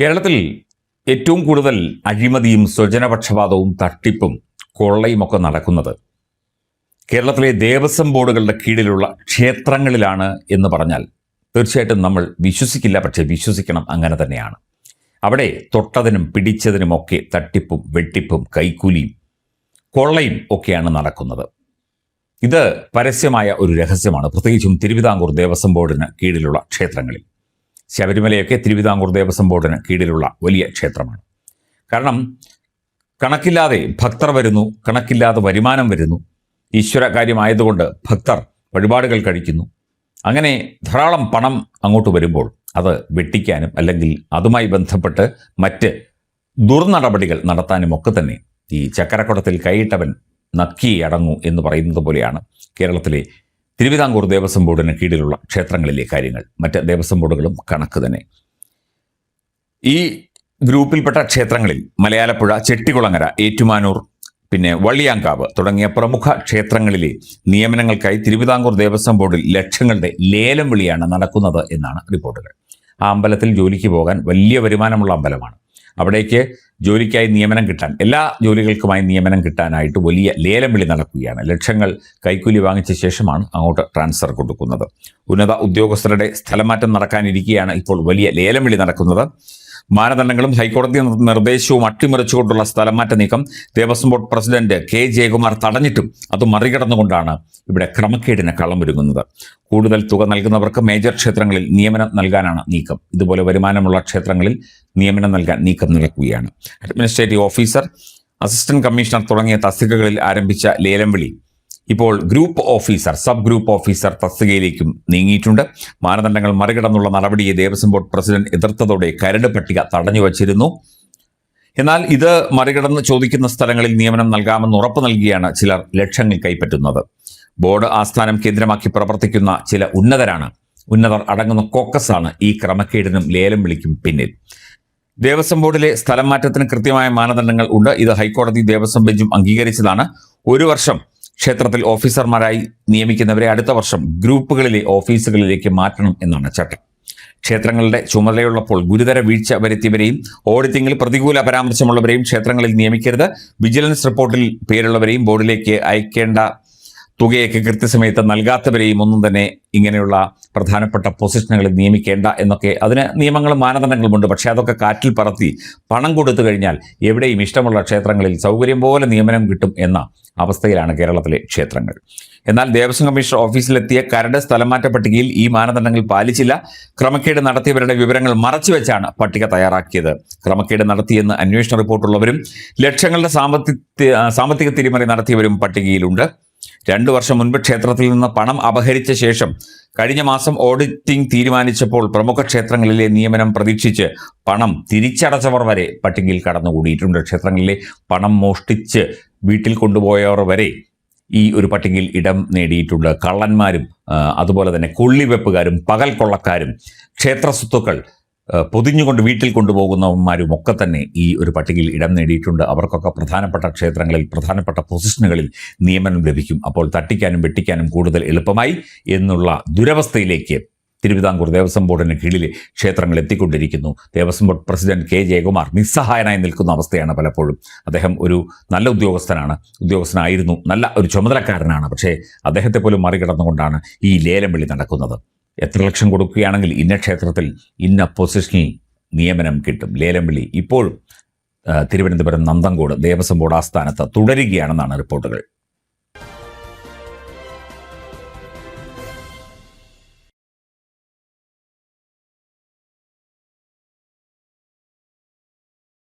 കേരളത്തിൽ ഏറ്റവും കൂടുതൽ അഴിമതിയും സ്വജനപക്ഷപാതവും തട്ടിപ്പും കൊള്ളയുമൊക്കെ നടക്കുന്നത് കേരളത്തിലെ ദേവസ്വം ബോർഡുകളുടെ കീഴിലുള്ള ക്ഷേത്രങ്ങളിലാണ് എന്ന് പറഞ്ഞാൽ തീർച്ചയായിട്ടും നമ്മൾ വിശ്വസിക്കില്ല. പക്ഷേ വിശ്വസിക്കണം, അങ്ങനെ തന്നെയാണ്. അവിടെ തൊട്ടതിനും പിടിച്ചതിനുമൊക്കെ തട്ടിപ്പും വെട്ടിപ്പും കൈക്കൂലിയും കൊള്ളയും ഒക്കെയാണ് നടക്കുന്നത്. ഇത് പരസ്യമായ ഒരു രഹസ്യമാണ്, പ്രത്യേകിച്ചും തിരുവിതാംകൂർ ദേവസ്വം ബോർഡിന് കീഴിലുള്ള ക്ഷേത്രങ്ങളിൽ. ശബരിമലയൊക്കെ തിരുവിതാംകൂർ ദേവസ്വം ബോർഡിന് കീഴിലുള്ള വലിയ ക്ഷേത്രമാണ്. കാരണം കണക്കില്ലാതെ ഭക്തർ വരുന്നു, കണക്കില്ലാതെ വരുമാനം വരുന്നു. ഈശ്വര കാര്യമായതുകൊണ്ട് ഭക്തർ വഴിപാടുകൾ കഴിക്കുന്നു. അങ്ങനെ ധാരാളം പണം അങ്ങോട്ട് വരുമ്പോൾ അത് വെട്ടിക്കാനും അല്ലെങ്കിൽ അതുമായി ബന്ധപ്പെട്ട് മറ്റ് ദുർനടപടികൾ നടത്താനും ഒക്കെ തന്നെ ഈ ചക്കരക്കുടത്തിൽ കൈയിട്ടവൻ നക്കി അടങ്ങൂ എന്ന് പറയുന്നത് പോലെയാണ് കേരളത്തിലെ തിരുവിതാംകൂർ ദേവസ്വം ബോർഡിന് കീഴിലുള്ള ക്ഷേത്രങ്ങളിലെ കാര്യങ്ങൾ. മറ്റ് ദേവസ്വം ബോർഡുകളും കണക്ക് തന്നെ. ഈ ഗ്രൂപ്പിൽപ്പെട്ട ക്ഷേത്രങ്ങളിൽ മലയാലപ്പുഴ, ചെട്ടികുളങ്ങര, ഏറ്റുമാനൂർ, പിന്നെ വള്ളിയാങ്കാവ് തുടങ്ങിയ പ്രമുഖ ക്ഷേത്രങ്ങളിലെ നിയമനങ്ങൾക്കായി തിരുവിതാംകൂർ ദേവസ്വം ബോർഡിൽ ലക്ഷങ്ങളുടെ ലേലം വിളിയാണ് നടക്കുന്നത് എന്നാണ് റിപ്പോർട്ടുകൾ. ആ അമ്പലത്തിൽ ജോലിക്ക് പോകാൻ വലിയ വരുമാനമുള്ള അമ്പലമാണ്. അവിടേക്ക് ജോലിക്കായി നിയമനം കിട്ടാൻ, എല്ലാ ജോലികൾക്കുമായി നിയമനം കിട്ടാനായിട്ട് വലിയ ലേലം വിളി നടക്കുകയാണ്. ലക്ഷങ്ങൾ കൈക്കൂലി വാങ്ങിച്ച ശേഷമാണ് അങ്ങോട്ട് ട്രാൻസ്ഫർ കൊടുക്കുന്നത്. ഉന്നത ഉദ്യോഗസ്ഥരുടെ സ്ഥലമാറ്റം നടക്കാനിരിക്കെയാണ് ഇപ്പോൾ വലിയ ലേലം വിളി നടക്കുന്നത്. മാനദണ്ഡങ്ങളും ഹൈക്കോടതി നിർദ്ദേശവും അട്ടിമറിച്ചുകൊണ്ടുള്ള സ്ഥലംമാറ്റ നീക്കം Devaswom board president K Jayakumar തടഞ്ഞിട്ടും അത് മറികടന്നുകൊണ്ടാണ് ഇവിടെ ക്രമക്കേടിന് കളമൊരുങ്ങുന്നത്. കൂടുതൽ തുക നൽകുന്നവർക്ക് മേജർ ക്ഷേത്രങ്ങളിൽ നിയമനം നൽകാനാണ് നീക്കം. ഇതുപോലെ വരുമാനമുള്ള ക്ഷേത്രങ്ങളിൽ നിയമനം നൽകാൻ നീക്കം നടക്കുകയാണ്. അഡ്മിനിസ്ട്രേറ്റീവ് ഓഫീസർ, അസിസ്റ്റന്റ് കമ്മീഷണർ തുടങ്ങിയ തസ്തികകളിൽ ആരംഭിച്ച ലേലം വിളി ഇപ്പോൾ group officer, sub group officer തസ്തികയിലേക്കും നീങ്ങിയിട്ടുണ്ട്. മാനദണ്ഡങ്ങൾ മറികടന്നുള്ള നടപടിയെ ദേവസ്വം ബോർഡ് പ്രസിഡന്റ് എതിർത്തതോടെ കരട് പട്ടിക തടഞ്ഞു വച്ചിരുന്നു. എന്നാൽ ഇത് മറികടന്ന് ചോദിക്കുന്ന സ്ഥലങ്ങളിൽ നിയമനം നൽകാമെന്ന് ഉറപ്പ് നൽകിയാണ് ചിലർ ലക്ഷങ്ങൾ കൈപ്പറ്റുന്നത്. ബോർഡ് ആസ്ഥാനം കേന്ദ്രമാക്കി പ്രവർത്തിക്കുന്ന ചില ഉന്നതർ അടങ്ങുന്ന കോക്കസാണ് ഈ ക്രമക്കേടിനും ലേലം വിളിക്കും പിന്നിൽ. ദേവസ്വം ബോർഡിലെ സ്ഥലം മാറ്റത്തിന് കൃത്യമായ മാനദണ്ഡങ്ങൾ ഉണ്ട്. ഇത് ഹൈക്കോടതി ദേവസ്വം ബെഞ്ചും അംഗീകരിച്ചതാണ്. 1 വർഷം ക്ഷേത്രത്തിൽ ഓഫീസർമാരായി നിയമിക്കുന്നവരെ അടുത്ത വർഷം ഗ്രൂപ്പുകളിലെ ഓഫീസുകളിലേക്ക് മാറ്റണം എന്നാണ് ചട്ടം. ക്ഷേത്രങ്ങളുടെ ചുമതലയുള്ളപ്പോൾ ഗുരുതര വീഴ്ച വരുത്തിയവരെയും ഓഡിറ്റിംഗിൽ പ്രതികൂല പരാമർശമുള്ളവരെയും ക്ഷേത്രങ്ങളിൽ നിയമിക്കരുത്. വിജിലൻസ് റിപ്പോർട്ടിൽ പേരുള്ളവരെയും ബോർഡിലേക്ക് അയക്കേണ്ട തുകയൊക്കെ കൃത്യസമയത്ത് നൽകാത്തവരെയും ഒന്നും തന്നെ ഇങ്ങനെയുള്ള പ്രധാനപ്പെട്ട പൊസിഷനുകളിൽ നിയമിക്കേണ്ട എന്നൊക്കെ അതിന് നിയമങ്ങളും മാനദണ്ഡങ്ങളുമുണ്ട്. പക്ഷേ അതൊക്കെ കാറ്റിൽ പറത്തി പണം കൊടുത്തു കഴിഞ്ഞാൽ എവിടെയും ഇഷ്ടമുള്ള ക്ഷേത്രങ്ങളിൽ സൗകര്യം പോലെ നിയമനം കിട്ടും എന്ന അവസ്ഥയിലാണ് കേരളത്തിലെ ക്ഷേത്രങ്ങൾ. എന്നാൽ ദേവസ്വം കമ്മീഷണർ ഓഫീസിലെത്തിയ കരട് സ്ഥലമാറ്റ പട്ടികയിൽ ഈ മാനദണ്ഡങ്ങൾ പാലിച്ചില്ല. ക്രമക്കേട് നടത്തിയവരുടെ വിവരങ്ങൾ മറച്ചുവെച്ചാണ് പട്ടിക തയ്യാറാക്കിയത്. ക്രമക്കേട് നടത്തിയെന്ന് അന്വേഷണ റിപ്പോർട്ടുള്ളവരും ലക്ഷങ്ങളുടെ സാമ്പത്തിക തിരിമറി നടത്തിയവരും പട്ടികയിലുണ്ട്. 2 വർഷം മുൻപ് ക്ഷേത്രത്തിൽ നിന്ന് പണം അപഹരിച്ച ശേഷം കഴിഞ്ഞ മാസം ഓഡിറ്റിംഗ് തീരുമാനിച്ചപ്പോൾ പ്രമുഖ ക്ഷേത്രങ്ങളിലെ നിയമനം പ്രതീക്ഷിച്ച് പണം തിരിച്ചടച്ചവർ വരെ പട്ടികയിൽ കടന്നുകൂടിയിട്ടുണ്ട്. ക്ഷേത്രങ്ങളിലെ പണം മോഷ്ടിച്ച് വീട്ടിൽ കൊണ്ടുപോയവർ വരെ ഈ ഒരു പട്ടികയിൽ ഇടം നേടിയിട്ടുണ്ട്. കള്ളന്മാരും അതുപോലെ തന്നെ കൊള്ളിവെപ്പുകാരും പകൽ കൊള്ളക്കാരും ക്ഷേത്ര സ്വത്തുക്കൾ പൊതിഞ്ഞുകൊണ്ട് വീട്ടിൽ കൊണ്ടുപോകുന്നവന്മാരും ഒക്കെ തന്നെ ഈ ഒരു പട്ടികയിൽ ഇടം നേടിയിട്ടുണ്ട്. അവർക്കൊക്കെ പ്രധാനപ്പെട്ട ക്ഷേത്രങ്ങളിൽ പ്രധാനപ്പെട്ട പൊസിഷനുകളിൽ നിയമനം ലഭിക്കും. അപ്പോൾ തട്ടിക്കാനും വെട്ടിക്കാനും കൂടുതൽ എളുപ്പമായി എന്നുള്ള ദുരവസ്ഥയിലേക്ക് തിരുവിതാംകൂർ ദേവസ്വം ബോർഡിന് കീഴിലെ ക്ഷേത്രങ്ങൾ എത്തിക്കൊണ്ടിരിക്കുന്നു. Devaswom board president K Jayakumar നിസ്സഹായനായി നിൽക്കുന്ന അവസ്ഥയാണ് പലപ്പോഴും. അദ്ദേഹം ഒരു നല്ല ഉദ്യോഗസ്ഥനായിരുന്നു, നല്ല ഒരു ചുമതലക്കാരനാണ്. പക്ഷേ അദ്ദേഹത്തെ പോലും മറികടന്നുകൊണ്ടാണ് ഈ ലേലം വിളി നടക്കുന്നത്. എത്ര ലക്ഷം കൊടുക്കുകയാണെങ്കിൽ ഇന്ന ക്ഷേത്രത്തിൽ ഇന്ന പൊസിഷനിൽ നിയമനം കിട്ടും. ലേലം വിളി ഇപ്പോഴും തിരുവനന്തപുരം നന്തങ്കോട് ദേവസ്വം ബോർഡ് ആസ്ഥാനത്ത് തുടരുകയാണെന്നാണ് റിപ്പോർട്ടുകൾ.